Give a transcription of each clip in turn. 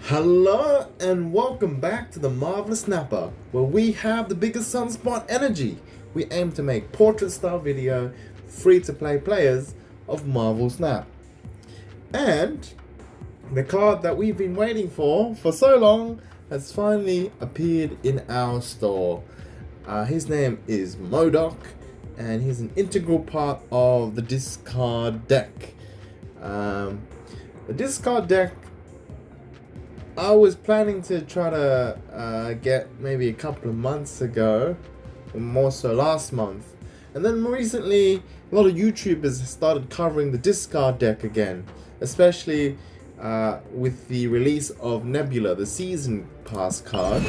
Hello and welcome back to the Marvel Snapper, where we have the biggest sunspot energy. We aim to make portrait style video free to play players of Marvel Snap. And the card that we've been waiting for so long has finally appeared in our store. His name is M.O.D.O.K and he's an integral part of the discard deck. The discard deck I was planning to try to get maybe a couple of months ago, or more so last month. And then recently, a lot of YouTubers started covering the discard deck again, especially with the release of Nebula, the Season Pass card.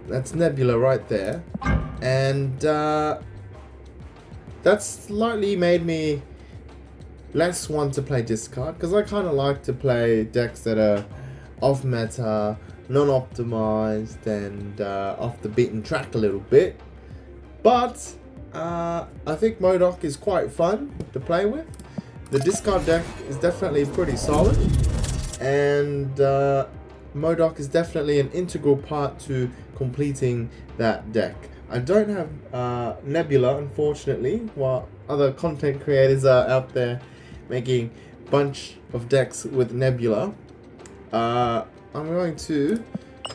That's Nebula right there. And that's slightly made me less want to play discard, because I kind of like to play decks that are off meta, non-optimized, and off the beaten track a little bit. But I think M.O.D.O.K is quite fun to play with. The discard deck is definitely pretty solid, and M.O.D.O.K is definitely an integral part to completing that deck. I don't have Nebula, unfortunately, while other content creators are out there making a bunch of decks with Nebula. I'm going to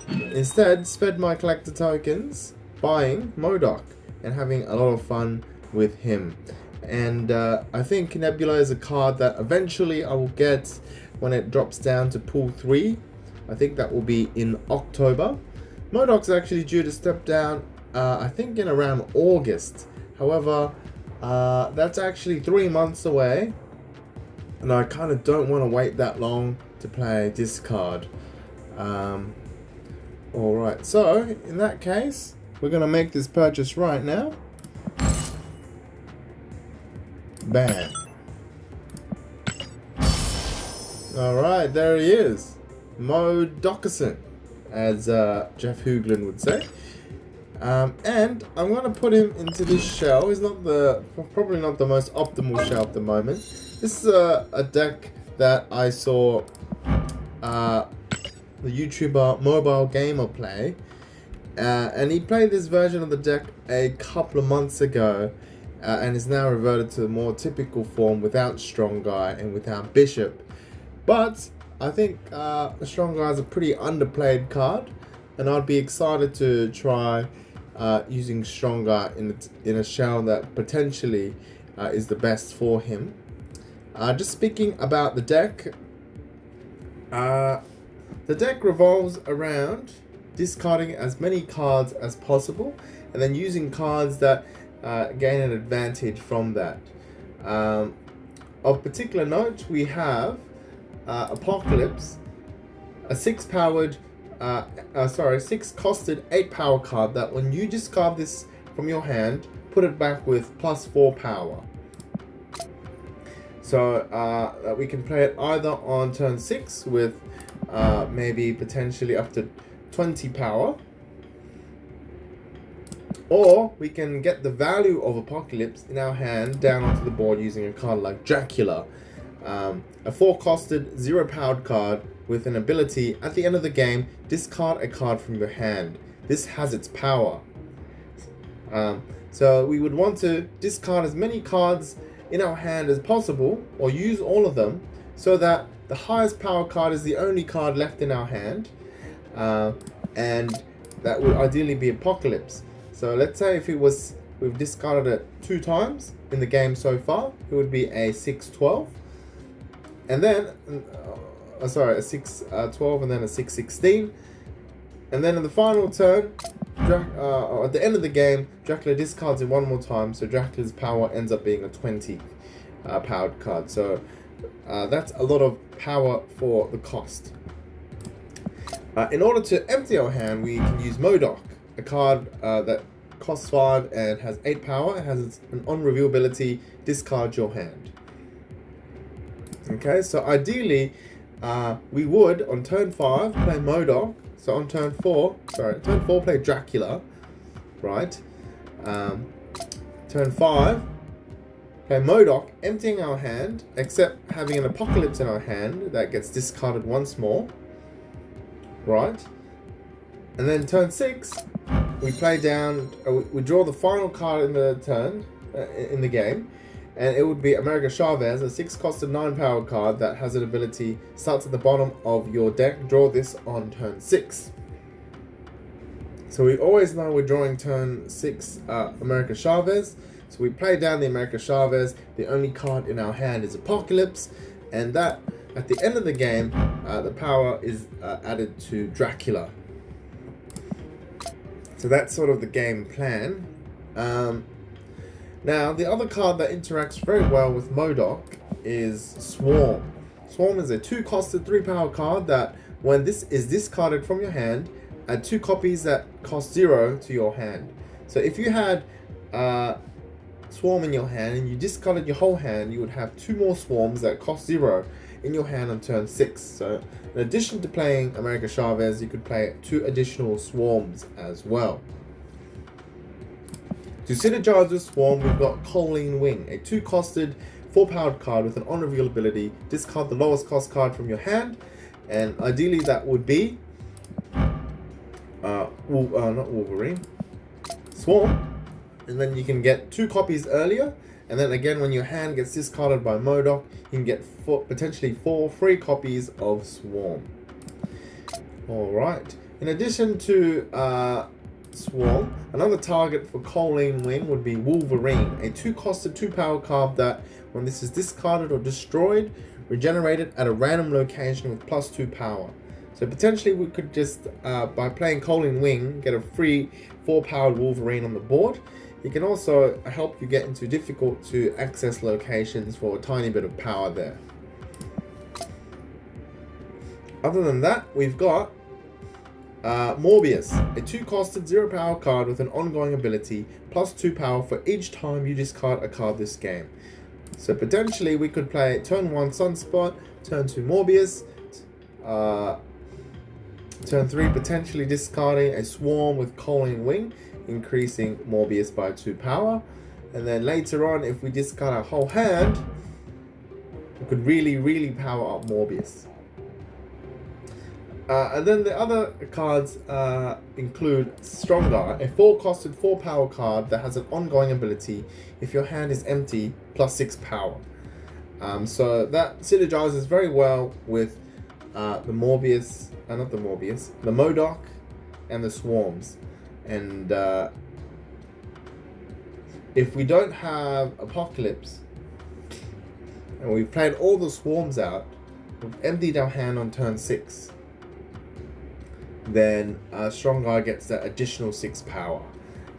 instead spend my collector tokens buying M.O.D.O.K and having a lot of fun with him. And I think Nebula is a card that eventually I will get when it drops down to pool 3. I think that will be in October. M.O.D.O.K is actually due to step down I think in around August. However, that's actually 3 months away, and I kind of don't want to wait that long to play discard. Alright, so in that case, we're going to make this purchase right now. Bam. Alright, there he is. M.O.D.O.K, as Jeff Hoogland would say. And I'm going to put him into this shell. He's probably not the most optimal shell at the moment. This is a deck that I saw the YouTuber Mobile Gamer play. And he played this version of the deck a couple of months ago. And is now reverted to the more typical form without Strong Guy and without Bishop. But I think the Strong Guy is a pretty underplayed card. And I'd be excited to try using Strong Guy in a shell that potentially is the best for him. Just speaking about the deck revolves around discarding as many cards as possible and then using cards that gain an advantage from that. Of particular note, we have Apocalypse, a 6 costed 8 power card that when you discard this from your hand, put it back with +4 power. So we can play it either on turn 6 with maybe potentially up to 20 power, or we can get the value of Apocalypse in our hand down onto the board using a card like Dracula, a 4 costed 0 powered card with an ability at the end of the game, discard a card from your hand. This has its power. So we would want to discard as many cards in our hand as possible, or use all of them, so that the highest power card is the only card left in our hand, and that would ideally be Apocalypse. So let's say if we've discarded it 2 times in the game so far, it would be a 6-12, and then a 6-12 and then a 6-16, and then in the final turn, at the end of the game, Dracula discards it one more time, so Dracula's power ends up being a 20 powered card. So that's a lot of power for the cost. In order to empty our hand, we can use M.O.D.O.K, a card that costs 5 and has 8 power. It has an on-reveal ability, discard your hand. Okay, so ideally, we would, on turn 5, play M.O.D.O.K. So on turn 4, play Dracula, right? Turn 5, play M.O.D.O.K, emptying our hand, except having an Apocalypse in our hand that gets discarded once more. Right? And then turn 6, we play down, we draw the final card in the turn, in the game, and it would be America Chavez, a 6-costed 9-power card that has an ability, starts at the bottom of your deck. Draw this on turn 6. So we always know we're drawing turn 6 America Chavez. So we play down the America Chavez. The only card in our hand is Apocalypse, and that at the end of the game, the power is added to Dracula. So that's sort of the game plan. Now, the other card that interacts very well with M.O.D.O.K is Swarm. Swarm is a 2-costed 3-power card that, when this is discarded from your hand, add 2 copies that cost 0 to your hand. So if you had Swarm in your hand and you discarded your whole hand, you would have 2 more Swarms that cost 0 in your hand on turn 6. So in addition to playing America Chavez, you could play 2 additional Swarms as well. To synergize with Swarm, we've got Colleen Wing, a 2-costed 4-powered card with an on-reveal ability. Discard the lowest cost card from your hand, and ideally that would be not Wolverine, Swarm, and then you can get 2 copies earlier, and then again when your hand gets discarded by M.O.D.O.K, you can get potentially 4 free copies of Swarm. Alright, in addition to Swarm, another target for Colleen Wing would be Wolverine, a 2-costed 2-power card that, when this is discarded or destroyed, regenerated at a random location with +2 power. So potentially we could just, by playing Colleen Wing, get a free 4-powered Wolverine on the board. It can also help you get into difficult to access locations for a tiny bit of power there. Other than that, we've got Morbius, a 2-costed 0-power card with an ongoing ability, +2 power for each time you discard a card this game. So potentially we could play turn 1 Sunspot, turn 2 Morbius, turn 3 potentially discarding a Swarm with Colleen Wing, increasing Morbius by 2 power. And then later on, if we discard our whole hand, we could really power up Morbius. And then the other cards include Strongar, a 4-costed 4-power card that has an ongoing ability if your hand is empty, +6 power. So that synergizes very well with the M.O.D.O.K and the Swarms. And if we don't have Apocalypse and we've played all the Swarms out, we've emptied our hand on turn 6, then Strongar gets that additional 6 power,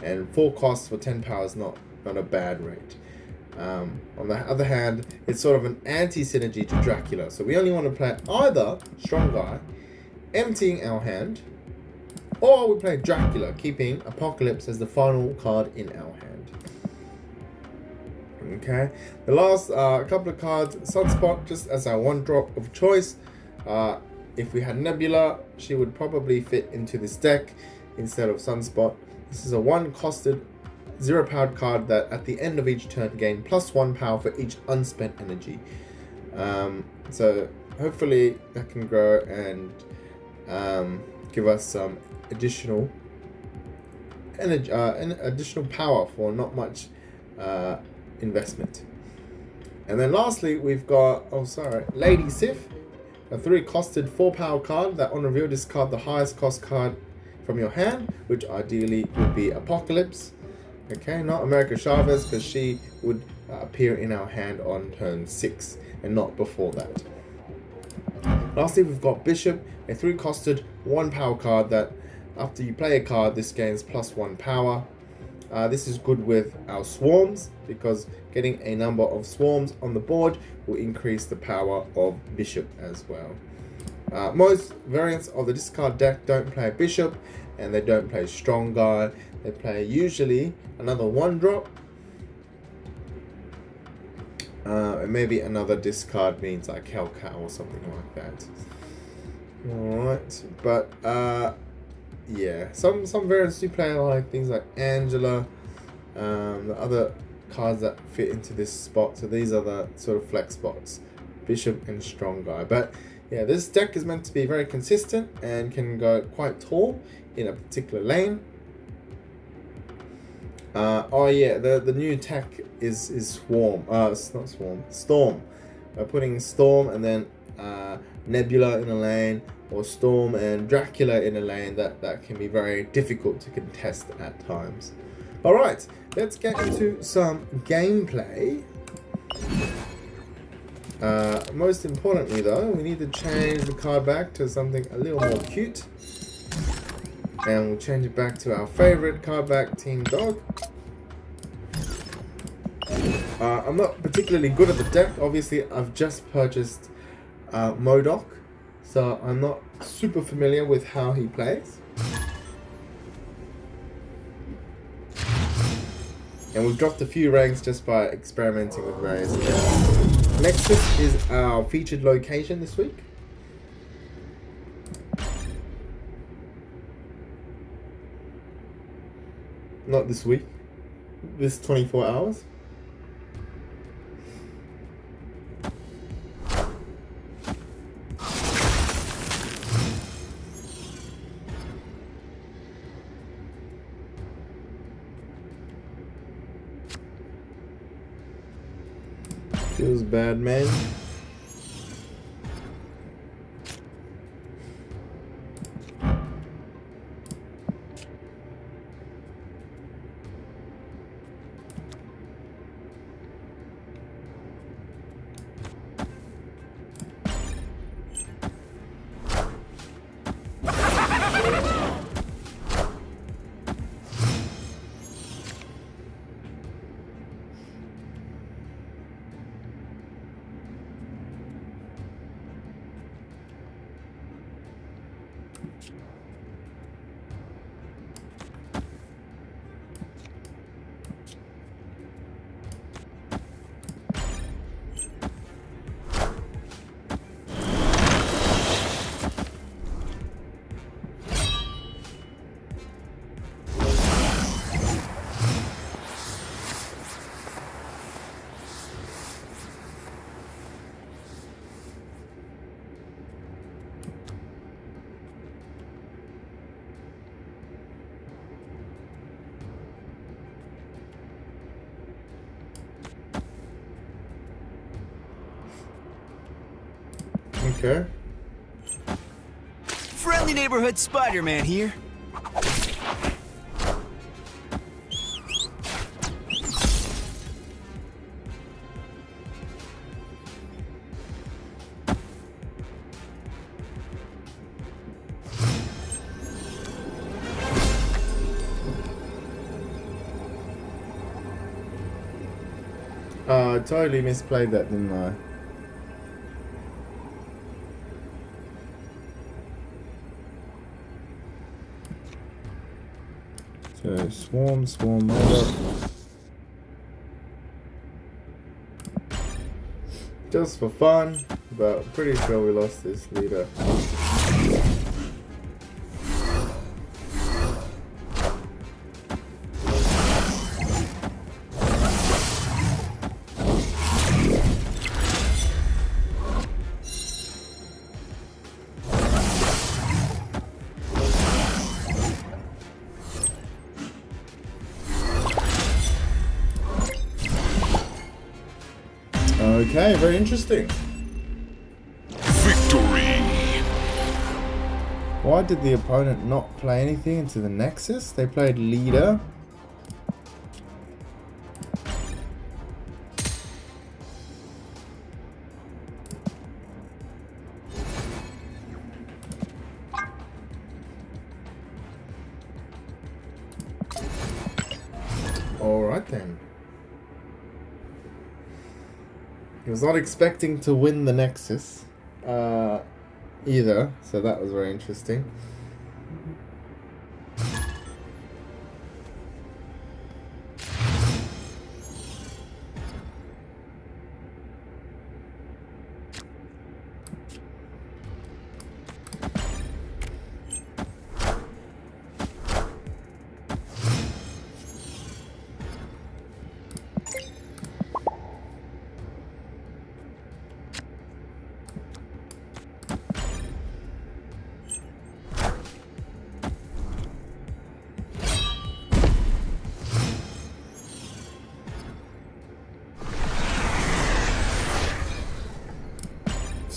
and 4 costs for 10 power is not a bad rate. On the other hand, it's sort of an anti-synergy to Dracula, so we only want to play either Strongar, emptying our hand, or we play Dracula, keeping Apocalypse as the final card in our hand. Okay, the last couple of cards, Sunspot, just as our 1-drop of choice. If we had Nebula, she would probably fit into this deck instead of Sunspot. This is a 1-costed 0-powered card that at the end of each turn gain +1 power for each unspent energy. So hopefully that can grow and give us some additional energy, additional power for not much investment. And then lastly, we've got Lady Sif, a 3-costed 4-power card that on reveal discard the highest cost card from your hand, which ideally would be Apocalypse. Okay, not America Chavez, because she would appear in our hand on turn 6 and not before that. Lastly, we've got Bishop, a 3-costed 1-power card that after you play a card, this gains +1 power. This is good with our Swarms, because getting a number of Swarms on the board will increase the power of Bishop as well. Most variants of the discard deck don't play Bishop, and they don't play Strong Guy. They play usually another 1-drop, and maybe another discard means like Hellcat or something like that. Alright, but yeah, some variants do play like things like Angela, the other cards that fit into this spot. So these are the sort of flex spots, Bishop and Strong Guy. But yeah, this deck is meant to be very consistent and can go quite tall in a particular lane. Oh yeah, the new tech is Swarm. It's not Swarm, Storm. By putting Storm and then Nebula in a lane, or Storm and Dracula in a lane, that can be very difficult to contest at times. Alright, let's get into some gameplay. Most importantly though, we need to change the card back to something a little more cute. And we'll change it back to our favorite card back, Team Dog. I'm not particularly good at the deck. Obviously, I've just purchased M.O.D.O.K, so I'm not super familiar with how he plays. And we've dropped a few ranks just by experimenting with various decks. Nexus is our featured location this week. Not this week. This 24 hours. Feels bad, man. Okay. Friendly neighborhood Spider-Man here. I totally misplayed that, didn't I? So swarm, M.O.D.O.K. Just for fun, but I'm pretty sure we lost this leader. Okay, very interesting. Victory! Why did the opponent not play anything into the Nexus? They played leader. Alright then. I was not expecting to win the Nexus either, so that was very interesting.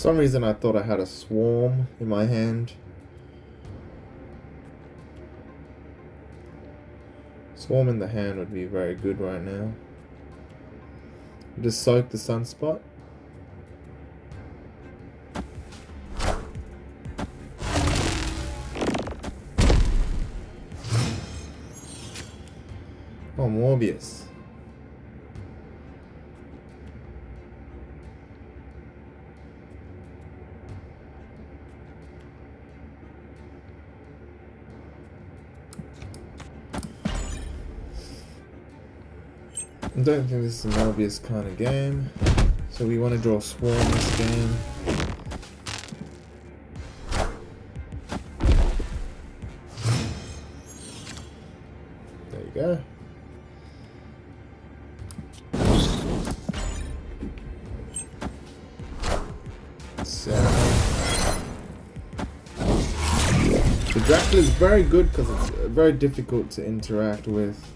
some reason I thought I had a swarm in my hand. Swarm in the hand would be very good right now. Just soak the sunspot. Oh, Morbius. I don't think this is a Morbius kind of game, so we want to draw Swarm this game. There you go. So the Dracula is very good because it's very difficult to interact with.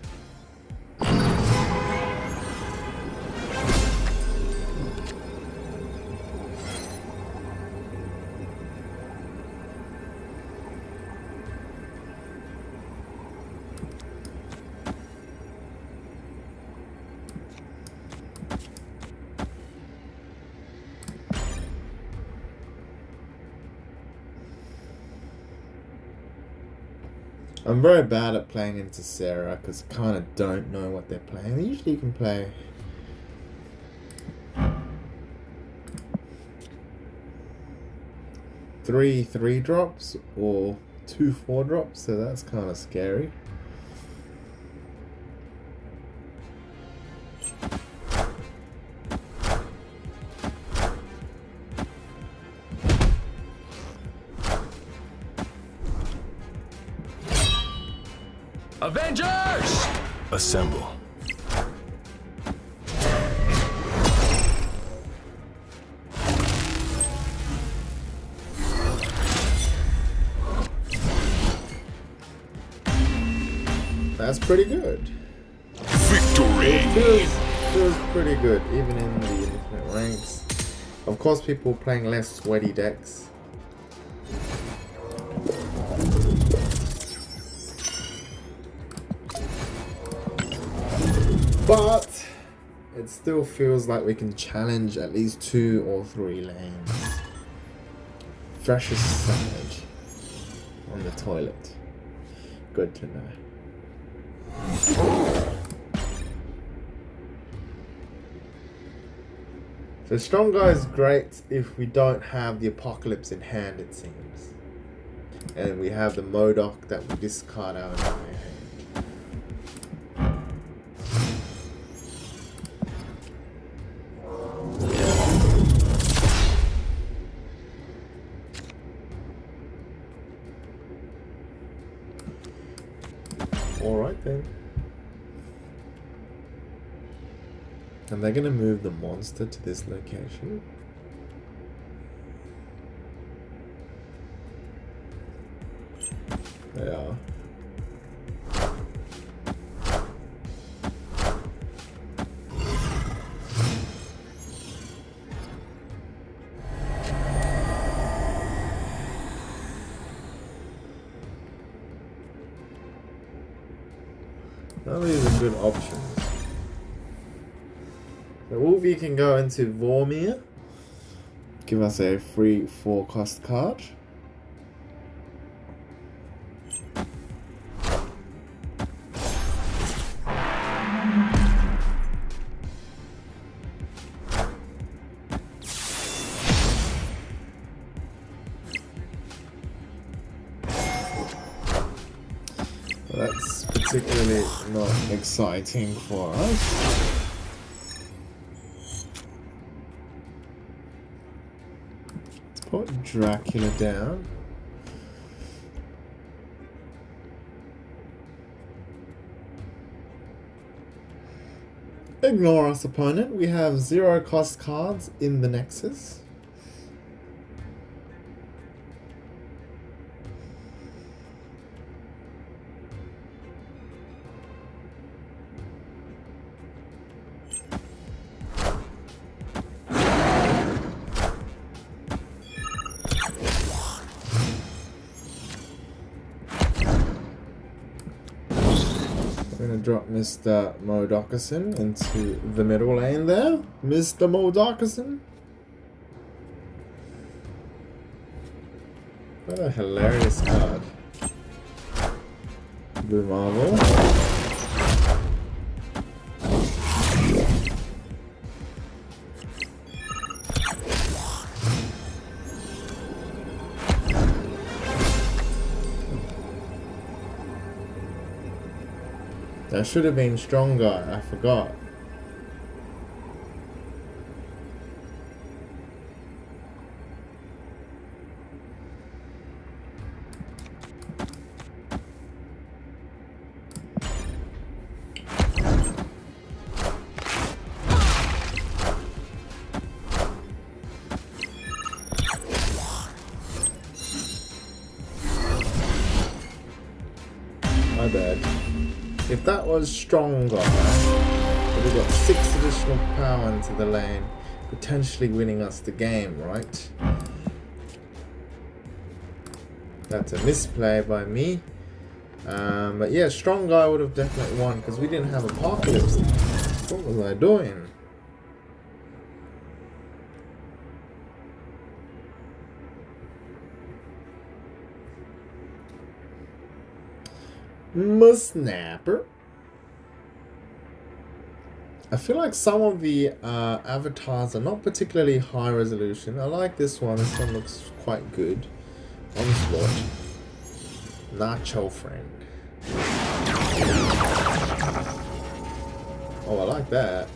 I'm very bad at playing into Sarah because I kind of don't know what they're playing. Usually you can play three 3-drops or 2 4-drops, so that's kind of scary. Avengers! Assemble. That's pretty good. Victory! It feels pretty good, even in the infinite ranks. Of course, people playing less sweaty decks. But it still feels like we can challenge at least 2 or 3 lanes. Freshest savage on the toilet. Good to know. So Strong Guy is great if we don't have the Apocalypse in hand, it seems. And we have the M.O.D.O.K that we discard out of our hand. Alright then. And they're gonna move the monster to this location. They are. None of these are good options. So Wolvie can go into Vormir, give us a free 4-cost card. That's particularly not exciting for us. Let's put Dracula down. Ignore us, opponent. We have 0-cost cards in the Nexus. Gonna drop Mr. M.O.D.O.K into the middle lane there. Mr. M.O.D.O.K. What a hilarious card. Blue Marvel. That should have been stronger, I forgot. My bad. If that was stronger, would have got 6 additional power into the lane, potentially winning us the game, right? That's a misplay by me. But yeah, strong guy would have definitely won because we didn't have Apocalypse. What was I doing? Snapper. I feel like some of the avatars are not particularly high resolution. I like this one. This one looks quite good. Onslaught. Nacho friend. Oh, I like that.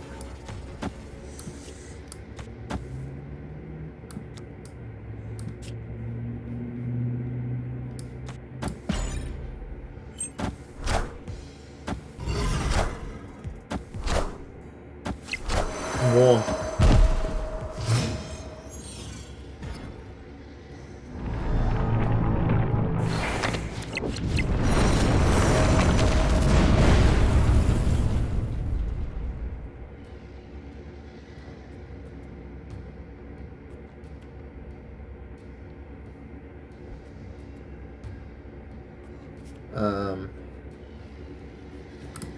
Whoa.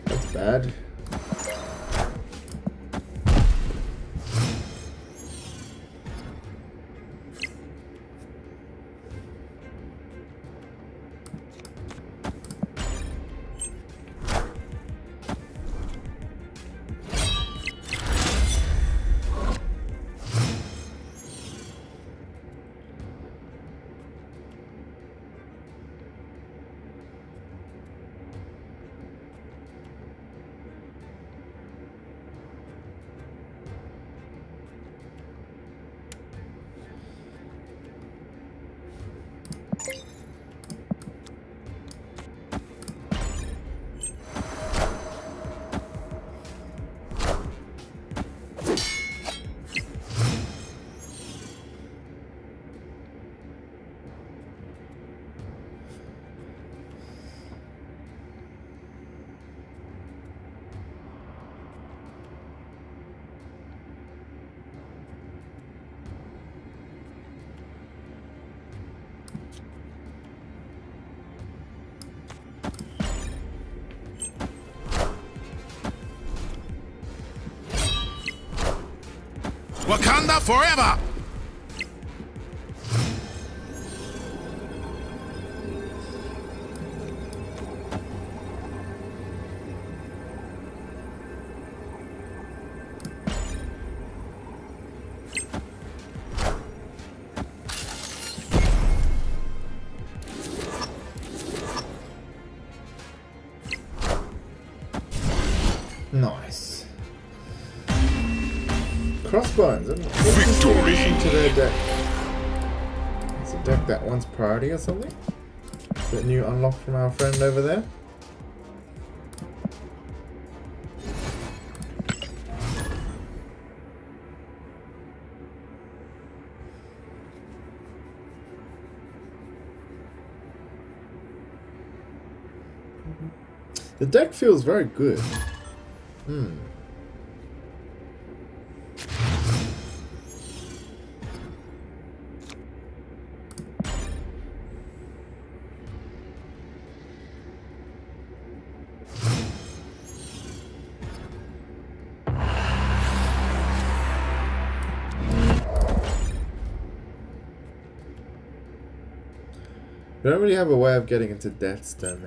That's bad. Wakanda forever! Nice. Crossbones. Victory! To their deck. It's a deck that wants priority or something. Is that new unlock from our friend over there? The deck feels very good. I don't really have a way of getting into Death's Domain.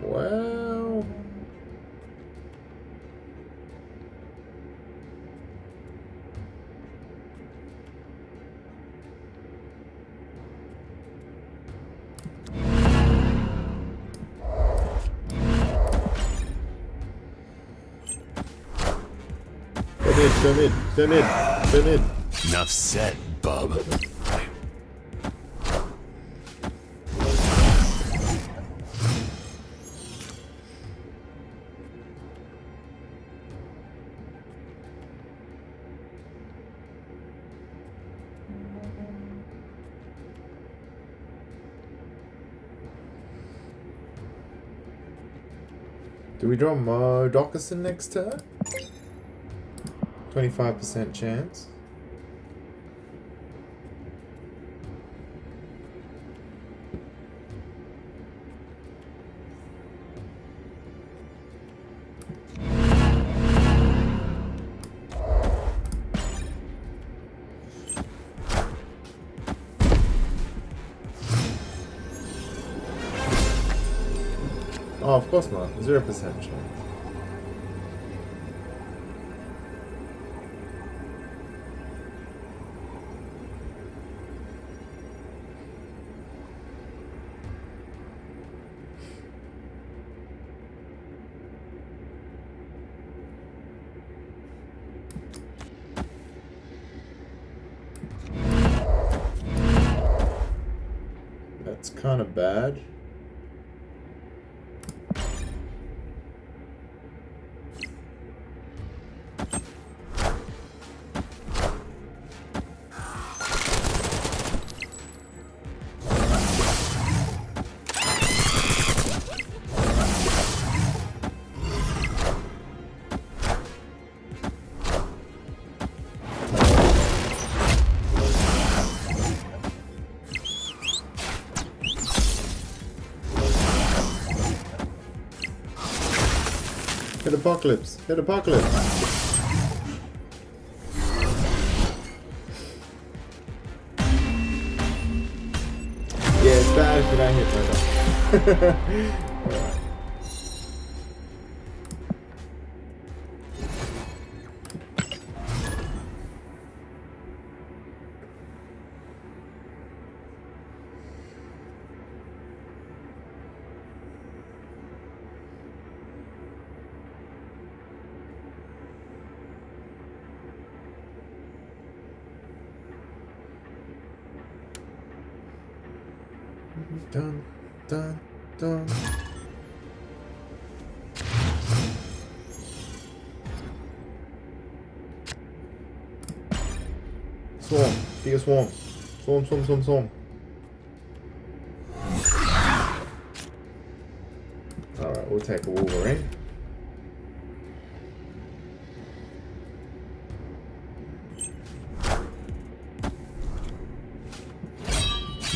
Well, Come in. Enough said, bub. Do we draw M.O.D.O.K next turn? 25% chance. Oh, of course not. 0% chance. That's kind of bad. Hit Apocalypse! Hit Apocalypse! Yeah, it's bad if you don't hit my Alright. Dun, dun, dun. Swarm. Be a swarm. Swarm. Alright, we'll take a Wolverine.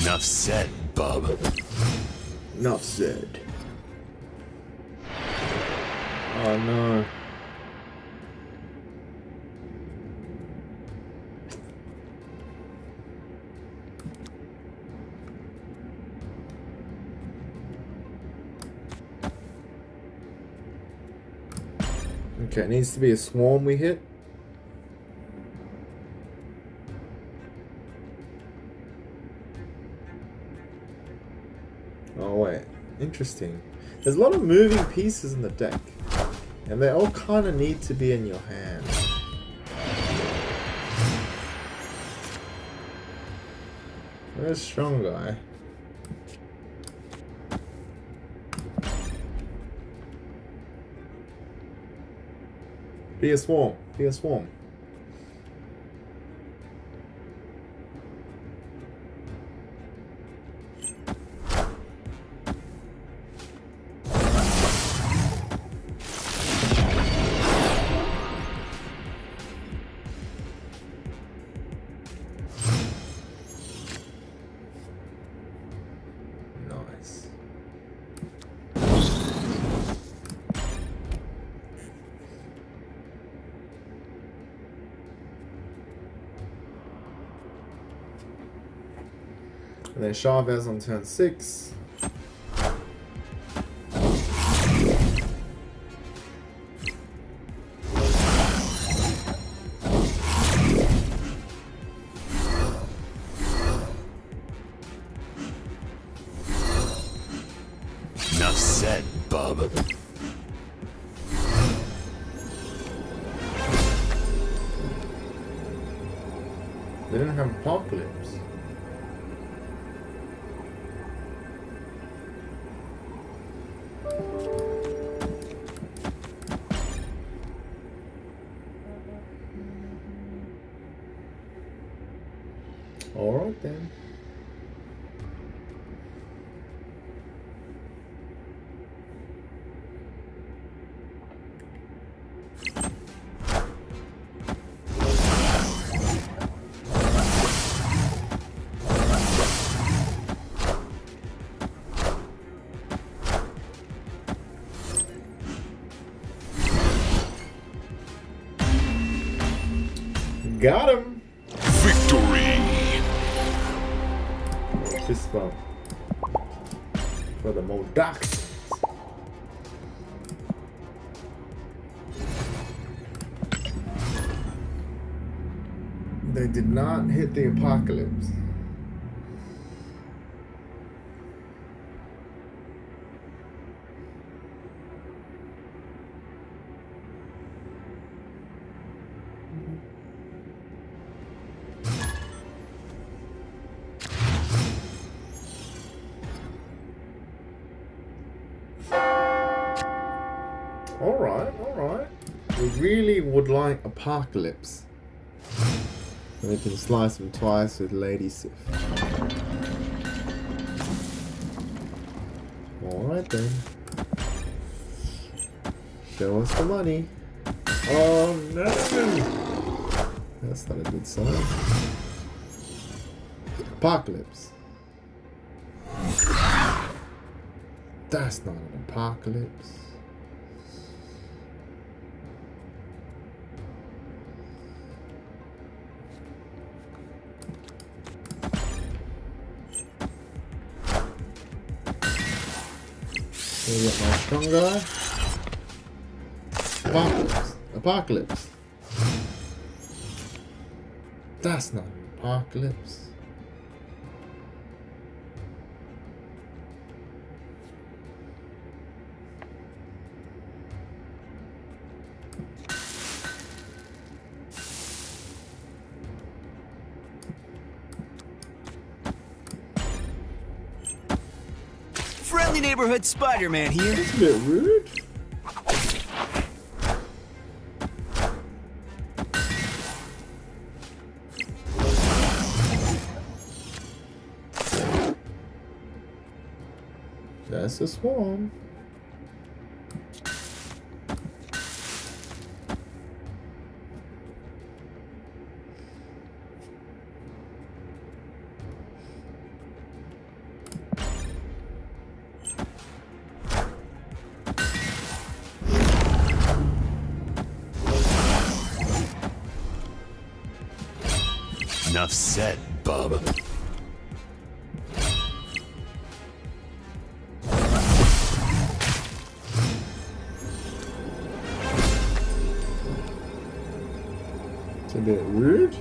Enough said, bub. Enough said. Oh no. Okay, it needs to be a swarm we hit. Oh wait, interesting. There's a lot of moving pieces in the deck, and they all kind of need to be in your hand. Where's Strong Guy? Be a swarm. And then Chavez on turn 6. Enough said, bub. They didn't have Apocalypse. Alright then. Got him! Victory! Fist bump. For the M.O.D.O.K. They did not hit the Apocalypse. Alright. We really would like Apocalypse. And we can slice him twice with Lady Sif. Alright then. Show us the money. Oh no! That's not a good sign. Apocalypse. That's not an Apocalypse. We got my strong guy. Apocalypse. That's not an Apocalypse. Friendly neighborhood Spider-Man here. That's a bit rude. That's a swarm. Enough said, bub. It's a bit rude.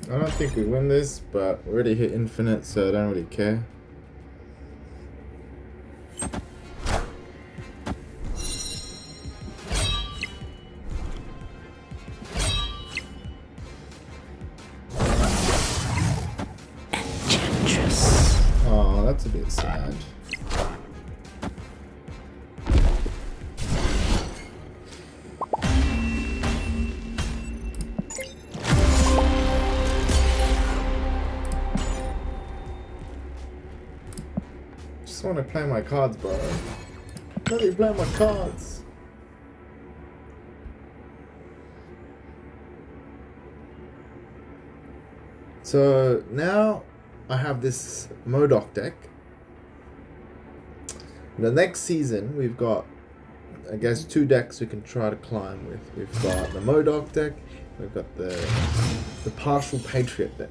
I don't think we win this, but we already hit infinite, so I don't really care. Oh, that's a bit sad. Just want to play my cards, bro. Let me play my cards. So now I have this M.O.D.O.K deck. The next season, we've got, I guess, 2 decks we can try to climb with. We've got the M.O.D.O.K deck, we've got the Partial Patriot deck.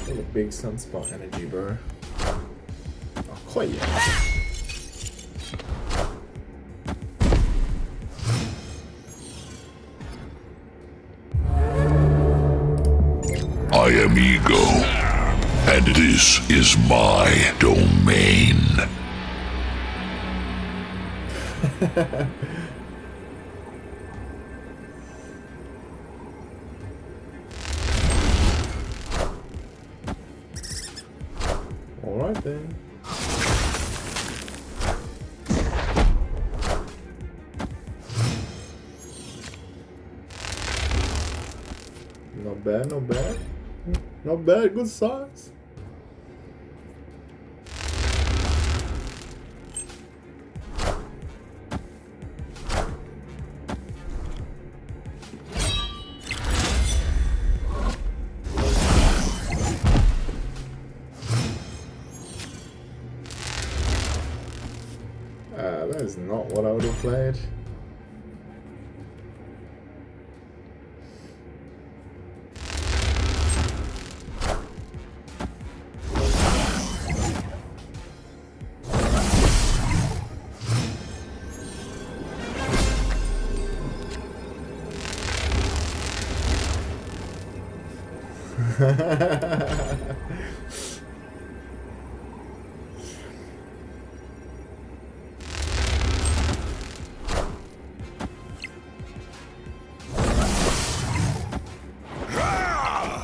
Still a big Sunspot energy, bro. Oh, quite yeah. I am Ego, and this is my domain. Alright then. Not bad, not bad. Not bad, good size. That is not what I would have played.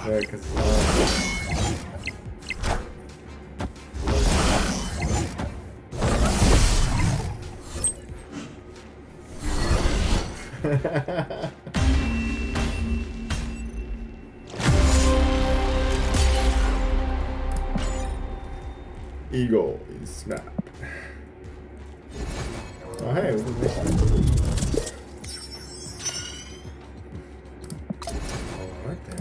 Yeah, 'cause, Ego is Snap. Oh hey, we can make that. Alright then.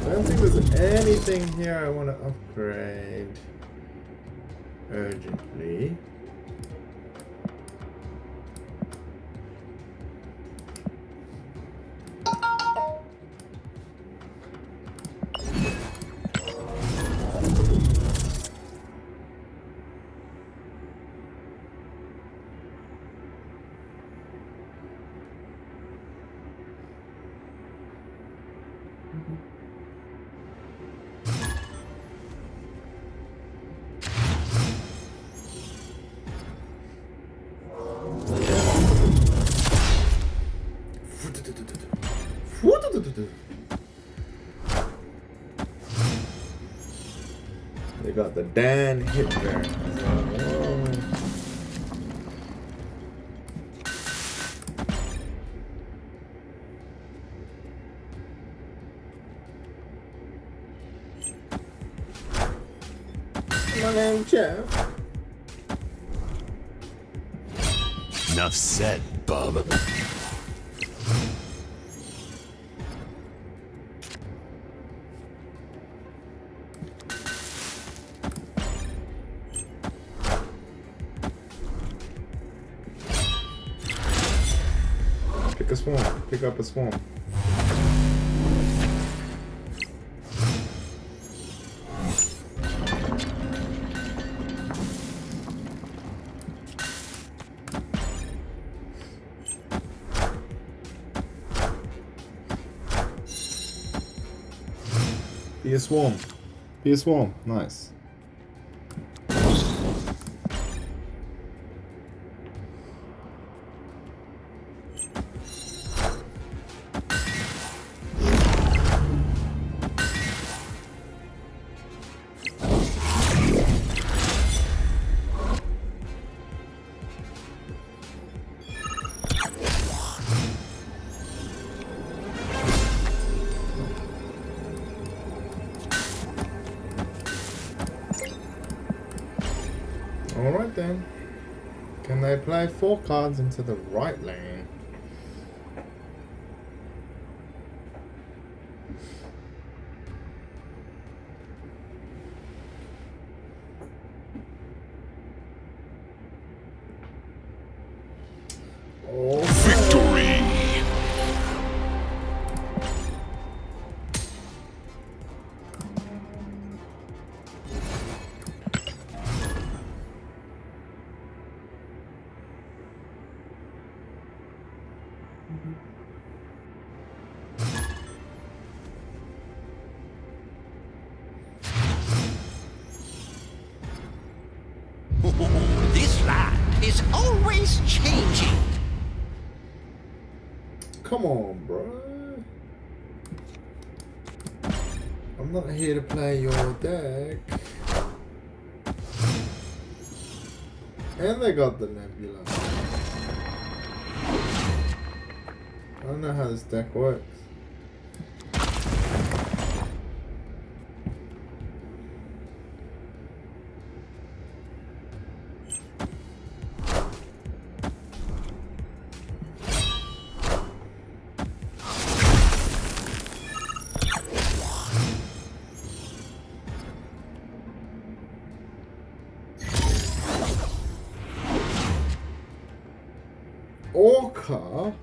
I don't think there's anything here I want to upgrade urgently. They got the Dan hit there. My name's Jeff. Enough said, bub. Pick a swarm. Pick up a swarm. Be a swarm. Be a swarm. Nice. Alright then. Can they play 4 cards into the right lane? Oh, Victory! This land is always changing. come on, bro. I'm not here to play your deck. And they got the Nebula. I don't know how this deck works. Orca?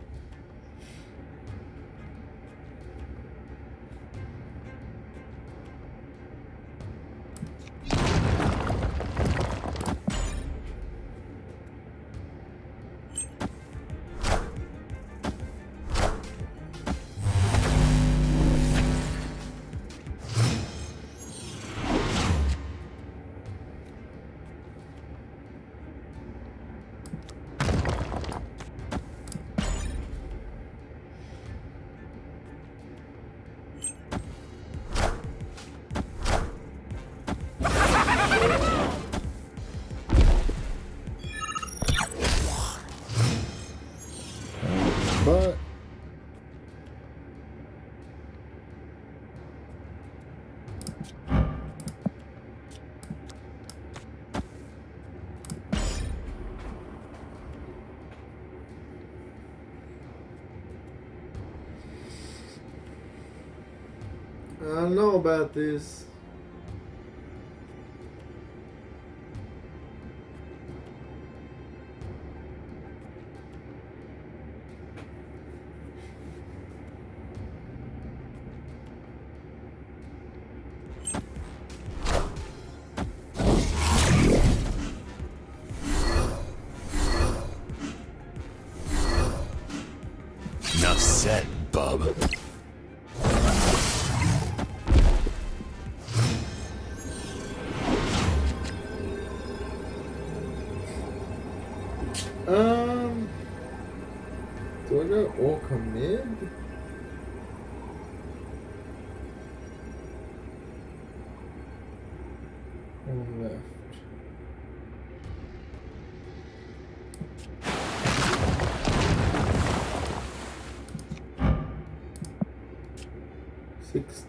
But I don't know about this. Enough said, bub. Do I go Orca mid? Or left?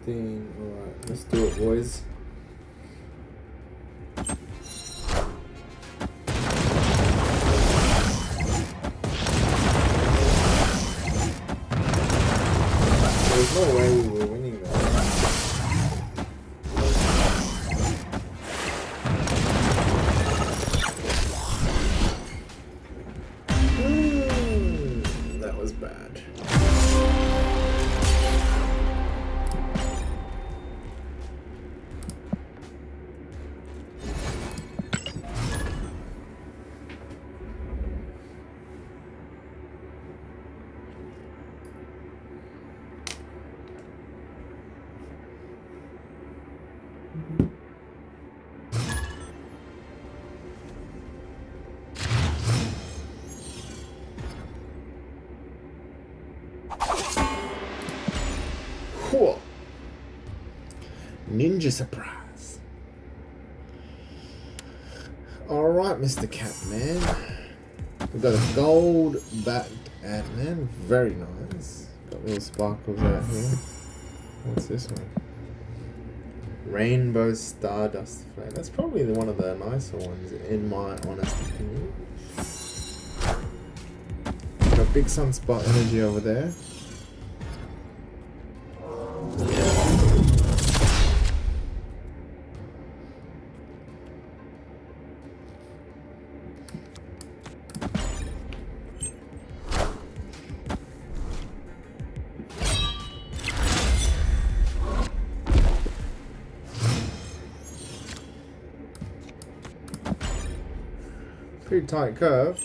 Alright, let's do it, boys. There's no way we were winning that. That was bad. Cool. Ninja surprise. Alright, Mr. Catman. We've got a gold backed Ant-Man. Very nice. Got little sparkles out here. What's this one? Rainbow Stardust Flame. That's probably one of the nicer ones, in my honest opinion. Got big sunspot energy over there. Pretty tight curve.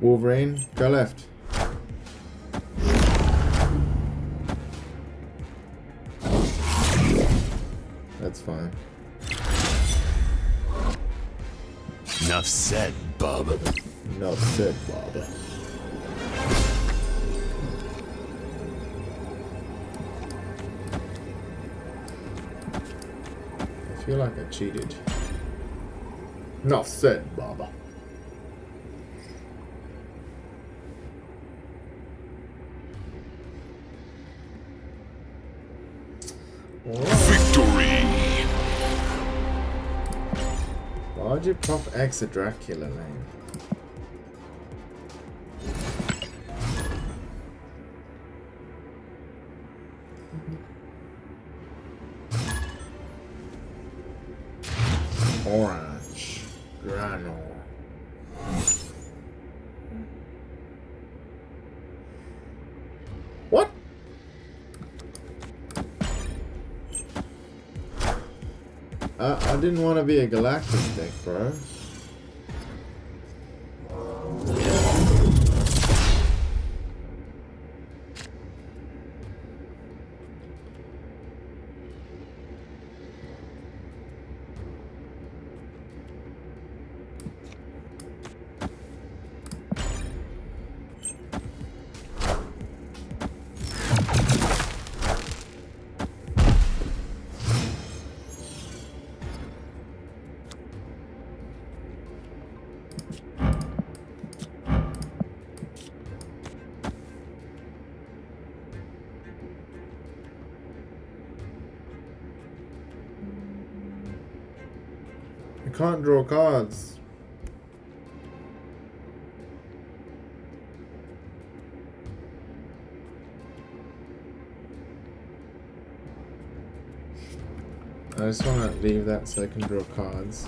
Wolverine, go left. That's fine. Enough said, bub. Enough said, Bob. I feel like I cheated. Enough said, Bob. Victory! Why'd you pop X a Dracula lane? Orange. Granule. What? I didn't want to be a Galactus deck, bro. I can't draw cards. I just want to leave that so I can draw cards.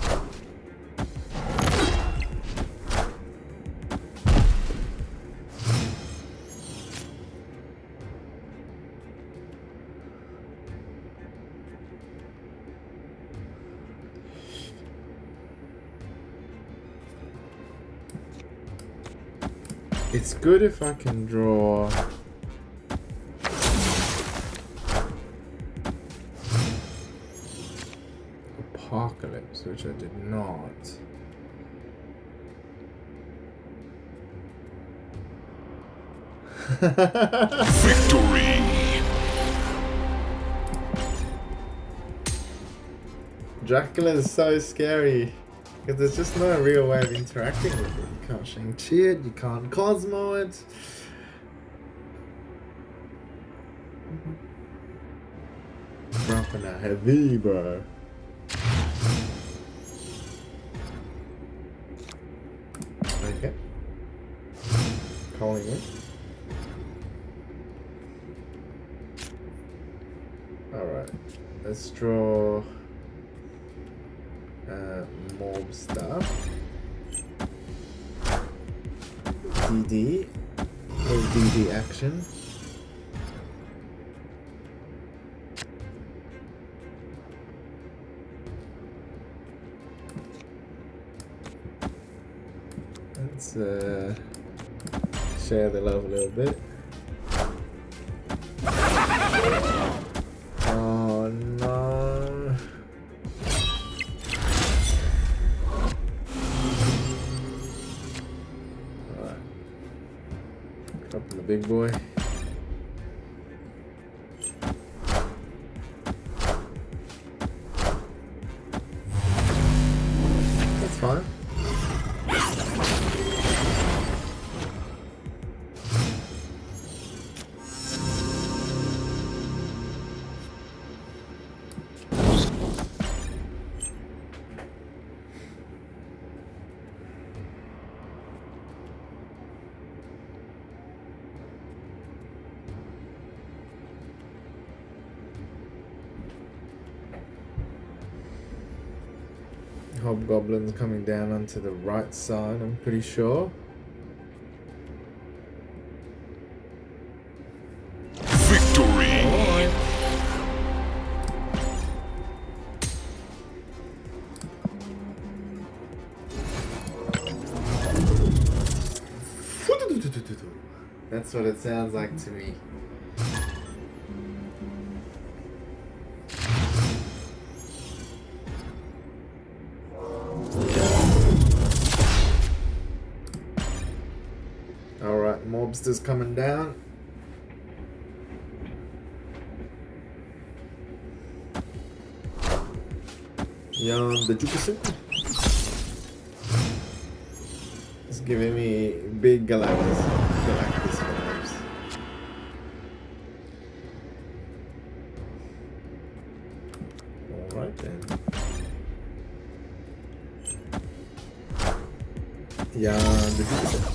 It's good if I can draw Apocalypse, which I did not. Victory! Dracula is so scary because there's just no real way of interacting with it. You can't Shang-Chi it, you can't Cosmo it. Dropping a heavy, bro. Okay. Calling it. Alright. Let's draw mob stuff. DD. Little DD action. Let's share the love a little bit. Oh no. Alright. Dropping the big boy. That's fine. hobgoblins coming down onto the right side, I'm pretty sure. Victory! That's what it sounds like to me. Alright, mobsters coming down. Yarn the Jupiter. It's giving me big Galactus vibes. Alright then. Yarn the Jupiter.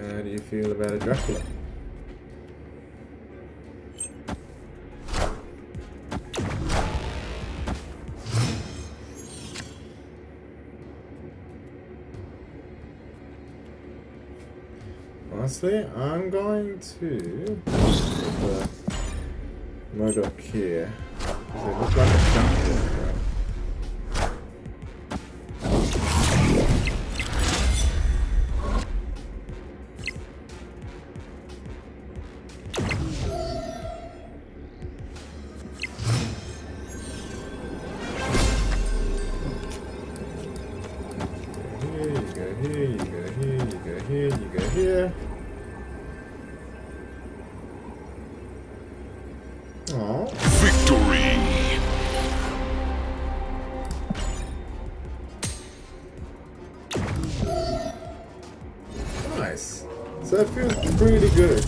How do you feel about a Dracula? Honestly, I'm going to put M.O.D.O.K here. Because it looks like a Dracula. Here. Oh. Victory! Nice. So it feels pretty good.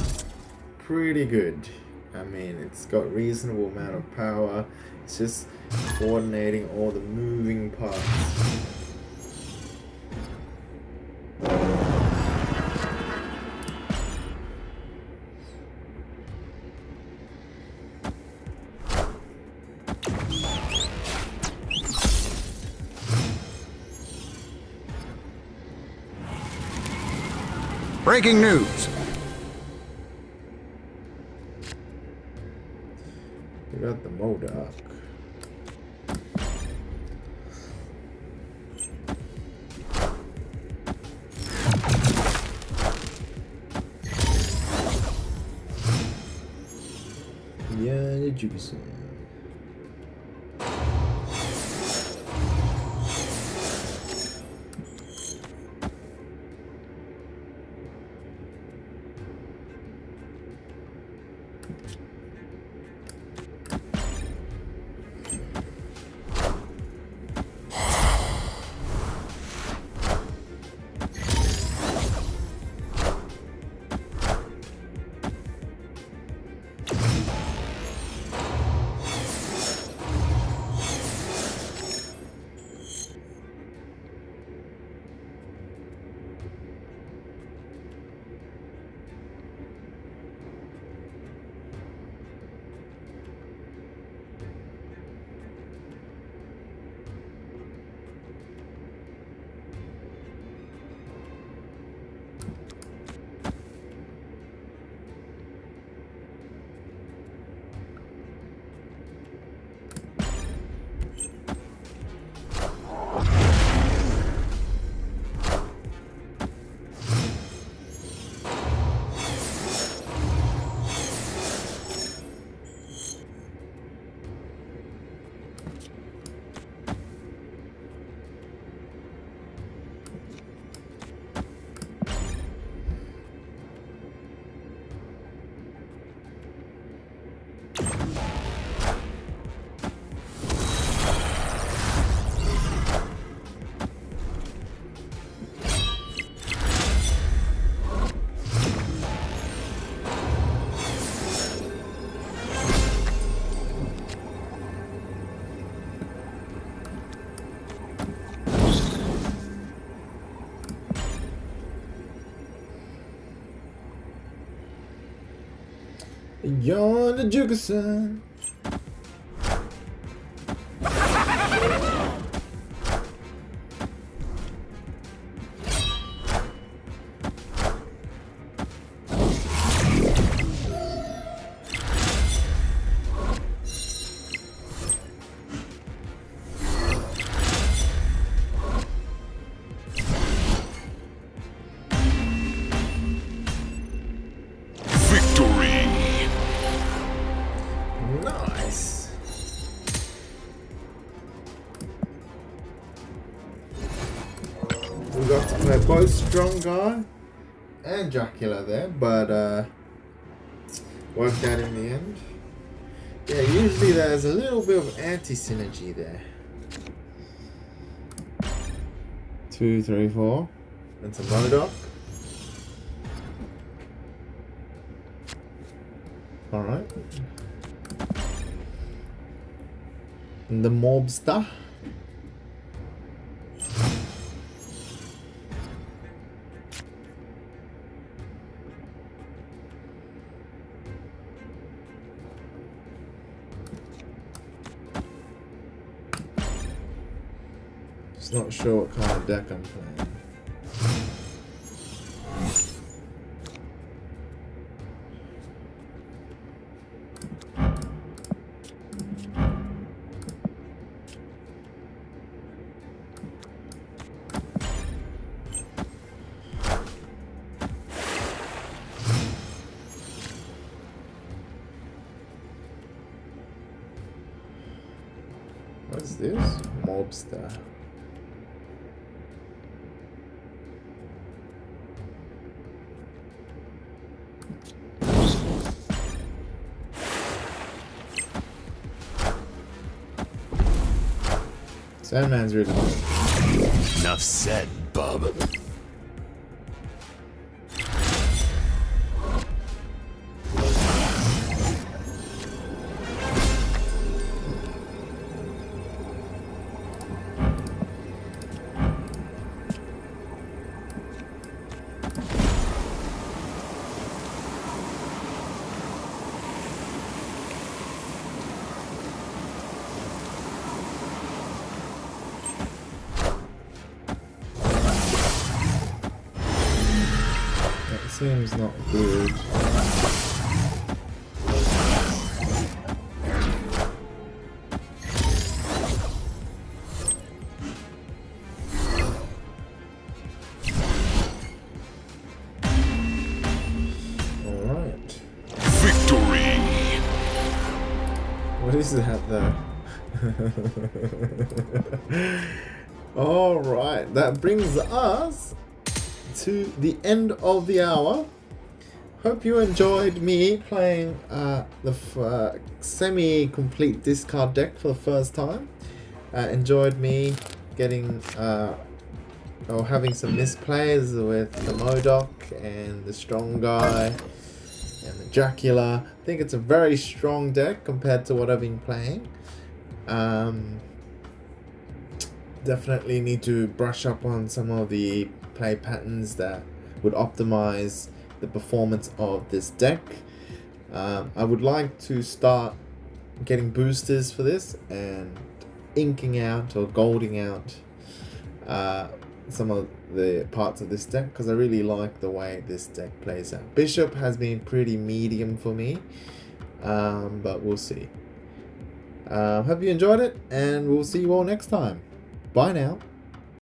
Pretty good. I mean, it's got reasonable amount of power. It's just coordinating all the moving parts. Breaking news. We got the M.O.D.O.K. Yeah, the Jupiter. You're the Jukerson. Victory. Nice. We got to play both Strong Guy and Dracula there, but worked out in the end. Yeah, usually there's a little bit of anti-synergy there. 2, 3, 4. And some M.O.D.O.K. Alright. And the mobster. Just not sure what kind of deck I'm playing. What's this? Mobster. Sandman's really good. Enough said, bub. Seems not good. Alright. Victory. What is that though? Alright, that brings us to the end of the hour. Hope you enjoyed me playing the semi-complete discard deck for the first time. Enjoyed me getting or having some misplays with the M.O.D.O.K and the Strong Guy and the Dracula. I think it's a very strong deck compared to what I've been playing. Definitely need to brush up on some of the play patterns that would optimize the performance of this deck. I would like to start getting boosters for this and inking out or golding out some of the parts of this deck, because I really like the way this deck plays out. Bishop has been pretty medium for me, but we'll see. Hope you enjoyed it, and we'll see you all next time. Bye now.